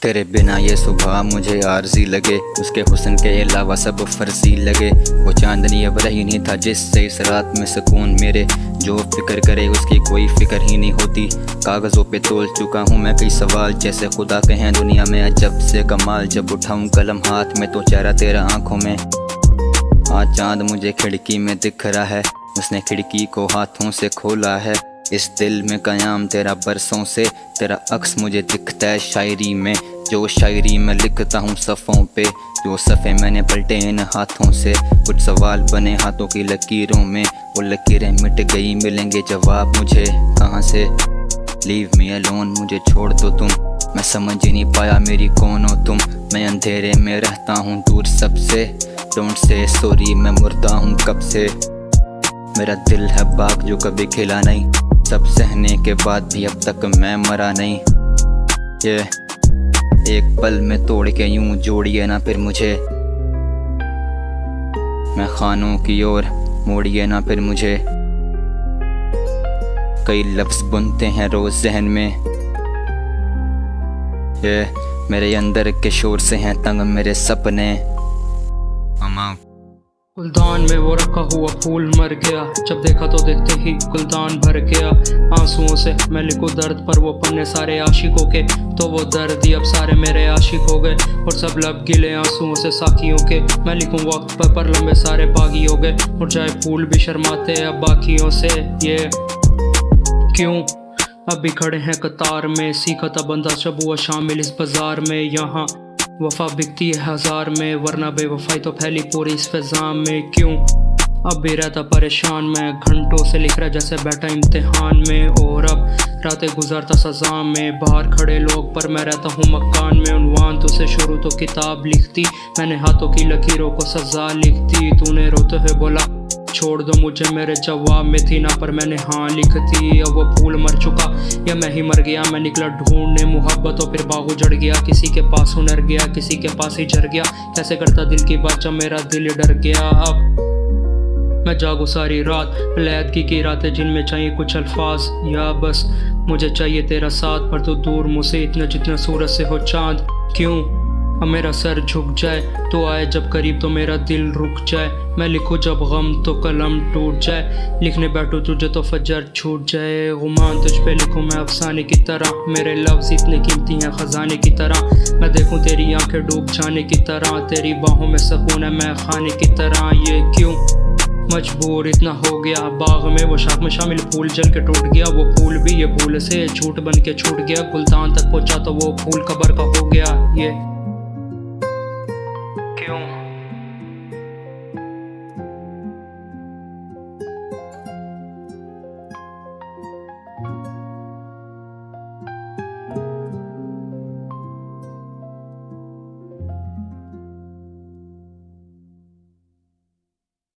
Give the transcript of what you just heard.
तेरे बिना ये सुबह मुझे आरज़ी लगे, उसके हुस्न के अलावा सब फर्जी लगे। वो चांदनी अब रही नहीं था जिससे इस रात में सुकून मेरे, जो फिक्र करे उसकी कोई फिक्र ही नहीं होती। कागज़ों पे तोल चुका हूँ मैं कई सवाल, जैसे खुदा कहें दुनिया में अजब से कमाल। जब उठाऊँ कलम हाथ में तो चेहरा तेरा आँखों में। आज चांद मुझे खिड़की में दिख रहा है, उसने खिड़की को हाथों से खोला है। इस दिल में कयाम तेरा बरसों से, तेरा अक्स मुझे दिखता है शायरी में। जो शायरी मैं लिखता हूँ सफ़ों पे, जो सफ़े मैंने पलटे इन हाथों से। कुछ सवाल बने हाथों की लकीरों में, वो लकीरें मिट गई, मिलेंगे जवाब मुझे कहाँ से। लीव मी अलोन, मुझे छोड़ दो तुम, मैं समझ ही नहीं पाया मेरी कौन हो तुम। मैं अंधेरे में रहता हूँ दूर सबसे, डोंट से सॉरी मैं मुर्दा हूँ कब से। मेरा दिल है बाग जो कभी खिला नहीं, सब सहने के बाद भी अब तक मैं मरा नहीं। ये एक पल में तोड़ के यूं जोड़िए ना फिर मुझे, मैं खानों की ओर मोड़िए ना फिर मुझे। कई लफ्ज़ बुनते हैं रोज़ जहन में, ये मेरे अंदर के शोर से हैं तंग मेरे सपने। गुलदान में वो रखा हुआ फूल मर गया, जब देखा तो देखते ही गुलदान भर गया। आंसुओं से मैं लिखूं दर्द पर वो पन्ने सारे आशिकों के, तो वो दर्द ही अब सारे मेरे आशिक हो गए। और सब लब गिले आंसुओं से साखियों के, मैं लिखूं वक्त पर लंबे सारे बागी हो गए। और चाहे फूल भी शर्माते अब बाकियों से, ये क्यों अभी खड़े हैं कतार में। सीखा था बंदा जब हुआ शामिल इस बाजार में, यहाँ वफा बिकती है हजार में, वरना बेवफाई तो फैली पूरी इस फिजा में। क्यों अब भी रहता परेशान मैं, घंटों से लिख रहा जैसे बैठा इम्तिहान में। और अब रातें गुजारता सजा में, बाहर खड़े लोग पर मैं रहता हूँ मकान में। उन्वान तो से शुरू तो किताब लिखती, मैंने हाथों की लकीरों को सजा लिखती। तूने रोते हुए बोला छोड़ दो मुझे, मेरे जवाब में थी ना पर मैंने हाँ लिखती। अब वो फूल मर चुका या मैं ही मर गया, मैं निकला ढूंढने मोहब्बत और फिर बाग उजड़ गया। किसी के पास हुनर गया, किसी के पास ही झर गया। कैसे करता दिल की बात जब मेरा दिल डर गया। अब मैं जागू सारी रात, लैदगी की रातें जिनमें चाहिए कुछ अल्फाज, या बस मुझे चाहिए तेरा साथ। पर तू दूर मुझसे इतना जितना सूरज से हो चांद। क्यों अब मेरा सर झुक जाए, तो आए जब करीब तो मेरा दिल रुक जाए। मैं लिखूं जब गम तो कलम टूट जाए, लिखने बैठूं तुझे तो फजर छूट जाए। गुमान तुझ पे लिखूं मैं अफसाने की तरह, मेरे लफ्ज़ इतने कीमती हैं खजाने की तरह। मैं देखूं तेरी आंखें डूब जाने की तरह, तेरी बाहों में सुकून है मैं खाने की तरह। ये क्यों मजबूर इतना हो गया, बाग में वो शाख में शामिल फूल जल के टूट गया। वो फूल भी ये भूल से झूठ बन के छूट गया, गुलदान तक पहुंचा तो वो फूल कबर का हो गया। ये